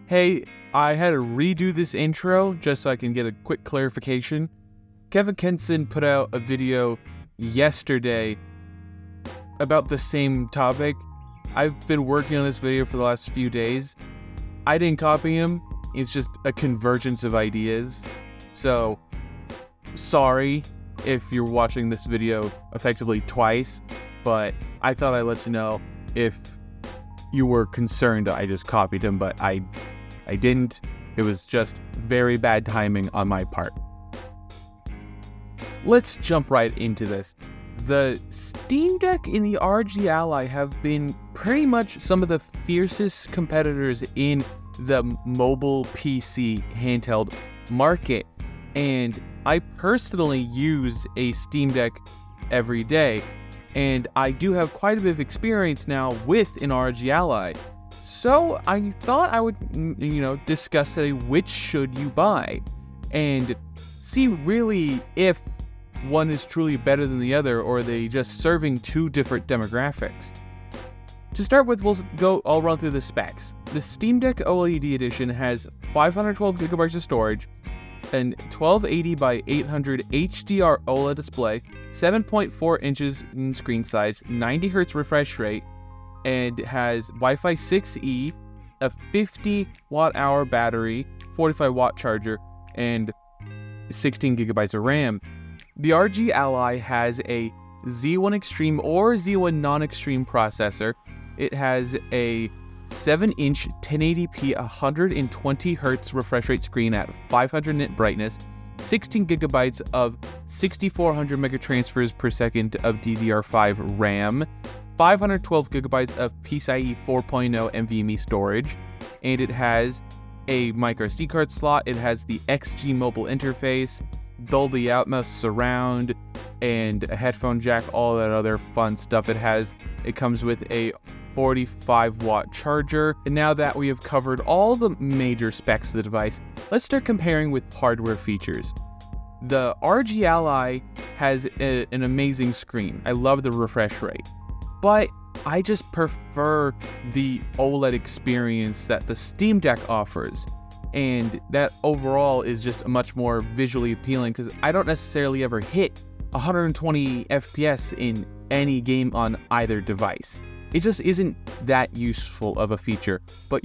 Hey, I had to redo this intro just so I can get a quick clarification. Kevin Kenson put out a video yesterday about the same topic. I've been working on this video for the last few days. I didn't copy him. It's just a convergence of ideas. So, sorry if you're watching this video effectively twice, but I thought I'd let you know if you were concerned I just copied him, but I didn't. It was just very bad timing on my part. Let's jump right into this. The Steam Deck and the ROG Ally have been pretty much some of the fiercest competitors in the mobile PC handheld market. And I personally use a Steam Deck every day, and I do have quite a bit of experience now with an ROG Ally. So I thought I would, discuss today which should you buy and see really if one is truly better than the other, or are they just serving two different demographics. To start with, I'll run through the specs. The Steam Deck OLED edition has 512 gigabytes of storage, an 1280 by 800 HDR OLED display, 7.4 inches in screen size, 90 Hz refresh rate, and has Wi-Fi 6E, a 50 watt-hour battery, 45 watt charger, and 16 gigabytes of RAM. The ROG Ally has a Z1 Extreme or Z1 Non-Extreme processor. It has a 7-inch 1080p 120 Hz refresh rate screen at 500 nit brightness, 16 gigabytes of 6400 megatransfers per second of DDR5 RAM, 512 gigabytes of PCIe 4.0 NVMe storage, and it has a microSD card slot. It has the XG mobile interface, Dolby Atmos surround, and a headphone jack, all that other fun stuff. It comes with a 45 watt charger. And now that we have covered all the major specs of the device, let's start comparing with hardware features. The ROG Ally has an amazing screen. I love the refresh rate, but I just prefer the OLED experience that the Steam Deck offers. And that overall is just much more visually appealing because I don't necessarily ever hit 120 FPS in any game on either device. It just isn't that useful of a feature, but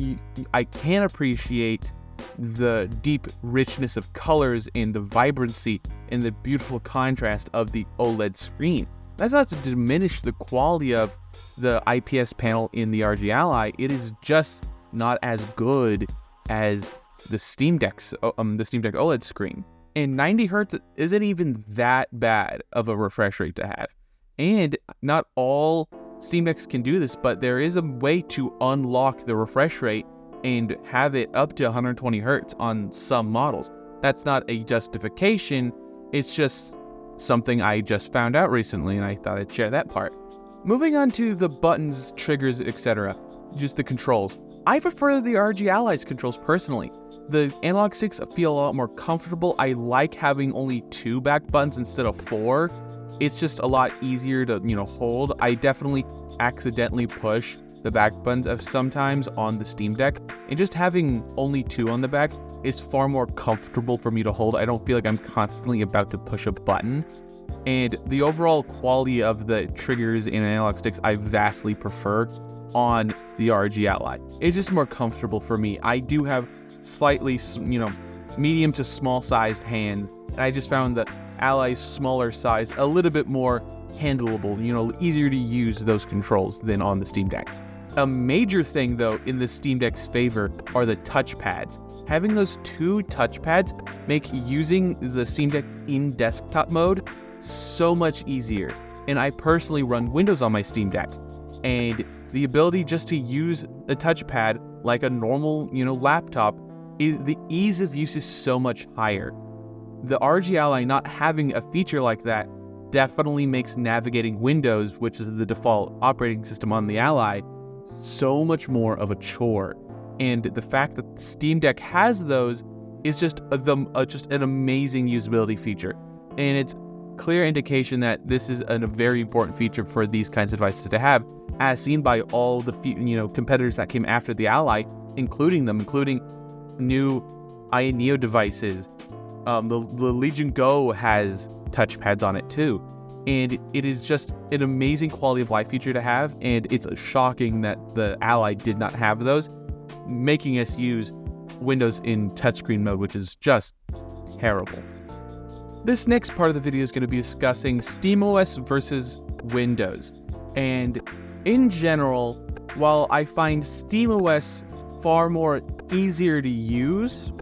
I can appreciate the deep richness of colors and the vibrancy and the beautiful contrast of the OLED screen. That's not to diminish the quality of the IPS panel in the ROG Ally. It is just not as good as the Steam Deck OLED screen. And 90 Hz isn't even that bad of a refresh rate to have. And not all Steam Decks can do this, but there is a way to unlock the refresh rate and have it up to 120 Hz on some models. That's not a justification, it's just something I just found out recently, and I thought I'd share that part. Moving on to the buttons, triggers, etc., just the controls. I prefer the ROG Ally's controls personally. The analog sticks feel a lot more comfortable. I like having only 2 back buttons instead of 4. It's just a lot easier to, hold. I definitely accidentally push the back buttons sometimes on the Steam Deck, and just having only 2 on the back is far more comfortable for me to hold. I don't feel like I'm constantly about to push a button. And the overall quality of the triggers and analog sticks I vastly prefer on the ROG Ally. It's just more comfortable for me. I do have slightly, medium to small sized hands, and I just found the Ally's smaller size a little bit more handleable, easier to use those controls than on the Steam Deck. A major thing though in the Steam Deck's favor are the touchpads. Having those 2 touchpads make using the Steam Deck in desktop mode so much easier. And I personally run Windows on my Steam Deck, and the ability just to use a touchpad like a normal, laptop, the ease of use is so much higher. The ROG Ally not having a feature like that definitely makes navigating Windows, which is the default operating system on the Ally, so much more of a chore. And the fact that the Steam Deck has those is just an amazing usability feature. And it's clear indication that this is a very important feature for these kinds of devices to have, as seen by all the competitors that came after the Ally including new Neo devices. The Legion Go has touchpads on it too. And it is just an amazing quality of life feature to have, and it's shocking that the Ally did not have those, making us use Windows in touchscreen mode, which is just terrible. This next part of the video is going to be discussing SteamOS versus Windows. And in general, while I find SteamOS far more easier to use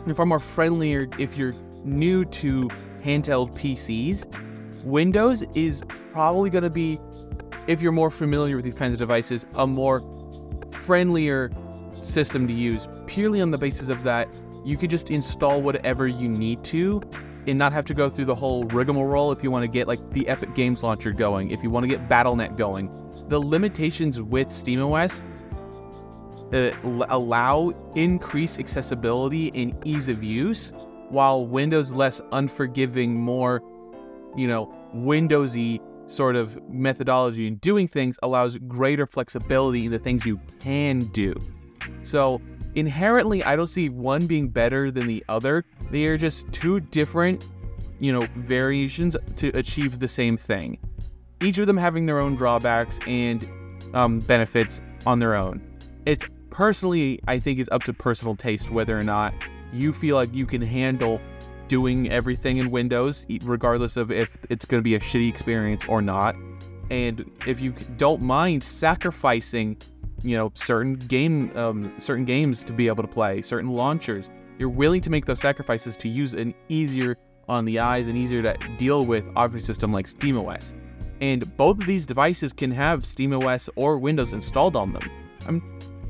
and far more friendlier if you're new to handheld PCs, Windows is probably going to be, if you're more familiar with these kinds of devices, a more friendlier system to use, purely on the basis of that you could just install whatever you need to and not have to go through the whole rigmarole if you want to get like the Epic Games Launcher going, if you want to get Battle.net going. The limitations with SteamOS allow increased accessibility and ease of use, while Windows less unforgiving, more Windowsy sort of methodology in doing things allows greater flexibility in the things you can do. So inherently, I don't see one being better than the other. They are just two different, variations to achieve the same thing. Each of them having their own drawbacks and benefits on their own. It's personally, I think it's up to personal taste whether or not you feel like you can handle doing everything in Windows, regardless of if it's going to be a shitty experience or not. And if you don't mind sacrificing, certain games to be able to play, certain launchers, you're willing to make those sacrifices to use an easier on the eyes and easier to deal with operating system like SteamOS. And both of these devices can have SteamOS or Windows installed on them. I'm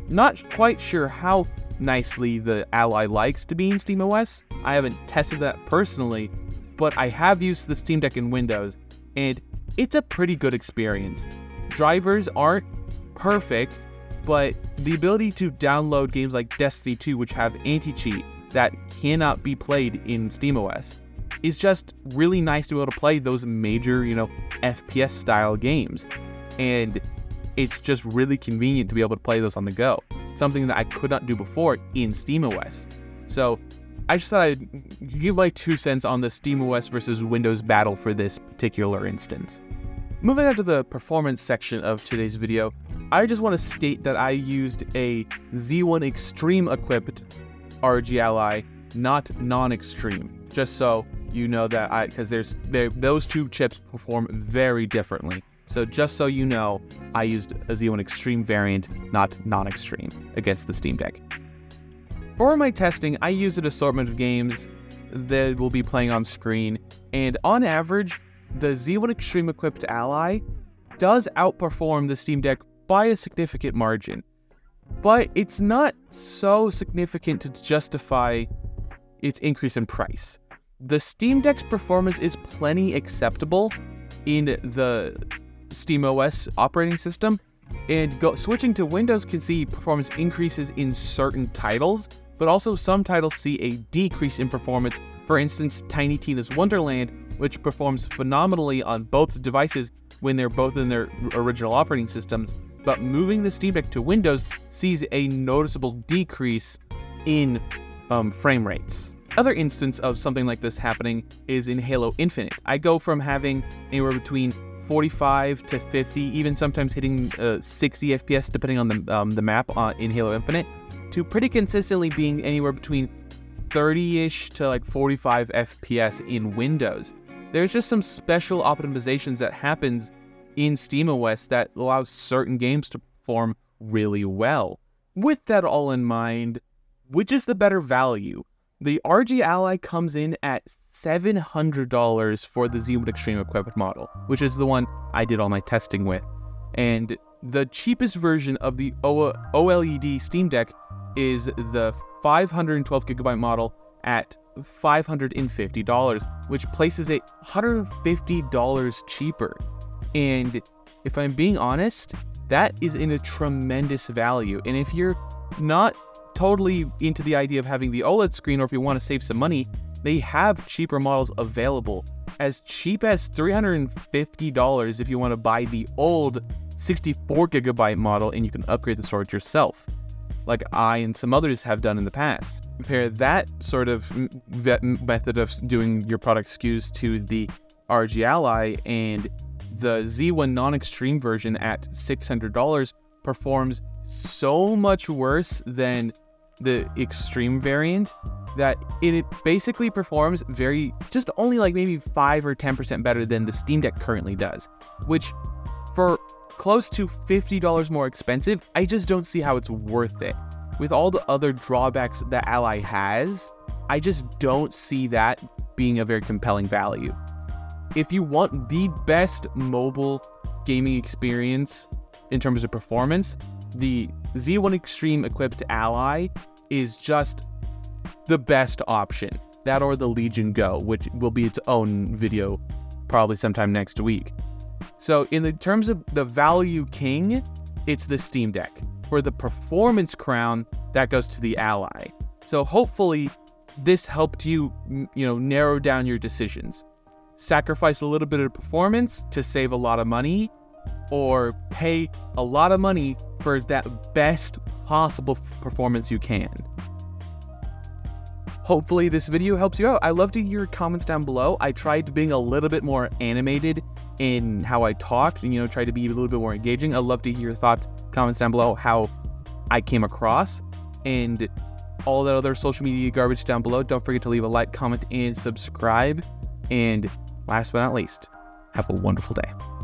not quite sure how nicely the Ally likes to be in SteamOS. I haven't tested that personally, but I have used the Steam Deck in Windows, and it's a pretty good experience. Drivers aren't perfect, but the ability to download games like Destiny 2, which have anti-cheat that cannot be played in SteamOS, is just really nice to be able to play those major, FPS style games. And it's just really convenient to be able to play those on the go. Something that I could not do before in SteamOS. So I just thought I'd give my 2 cents on the SteamOS versus Windows battle for this particular instance. Moving on to the performance section of today's video, I just want to state that I used a Z1 Extreme equipped ROG Ally, not non-extreme. Just so you know that because those two chips perform very differently. So just so you know, I used a Z1 Extreme variant, not non-extreme, against the Steam Deck. For my testing, I used an assortment of games that will be playing on screen, and on average, the Z1 Extreme equipped Ally does outperform the Steam Deck by a significant margin. But it's not so significant to justify its increase in price. The Steam Deck's performance is plenty acceptable in the SteamOS operating system, and switching to Windows can see performance increases in certain titles, but also some titles see a decrease in performance. For instance, Tiny Tina's Wonderland, which performs phenomenally on both devices when they're both in their original operating systems, but moving the Steam Deck to Windows sees a noticeable decrease in frame rates. Other instance of something like this happening is in Halo Infinite. I go from having anywhere between 45 to 50, even sometimes hitting 60 FPS depending on the map in Halo Infinite, to pretty consistently being anywhere between 30-ish to like 45 FPS in Windows. There's just some special optimizations that happens in SteamOS that allows certain games to perform really well. With that all in mind, which is the better value? The ROG Ally comes in at $700 for the Z1 Extreme equipped model, which is the one I did all my testing with. And the cheapest version of the OLED Steam Deck is the 512GB model at $550, which places it $150 cheaper. And if I'm being honest, that is in a tremendous value. And if you're not totally into the idea of having the OLED screen, or if you want to save some money, they have cheaper models available, as cheap as $350 if you want to buy the old 64GB model and you can upgrade the storage yourself. like I and some others have done in the past. Compare that sort of method of doing your product SKUs to the ROG Ally, and the Z1 non-extreme version at $600 performs so much worse than the extreme variant that it basically performs just only like maybe 5 or 10% better than the Steam Deck currently does, which for close to $50 more expensive, I just don't see how it's worth it. With all the other drawbacks that Ally has, I just don't see that being a very compelling value. If you want the best mobile gaming experience in terms of performance, the Z1 Extreme equipped Ally is just the best option. That or the Legion Go, which will be its own video probably sometime next week. So in the terms of the value king, it's the Steam Deck. For the performance crown, that goes to the Ally. So hopefully this helped you, narrow down your decisions. Sacrifice a little bit of performance to save a lot of money, or pay a lot of money for that best possible performance you can. Hopefully this video helps you out. I love to hear your comments down below. I tried being a little bit more animated in how I talked, and tried to be a little bit more engaging. I'd love to hear your thoughts, comments down below, how I came across, and all that other social media garbage down below. Don't forget to leave a like, comment, and subscribe. And last but not least, have a wonderful day.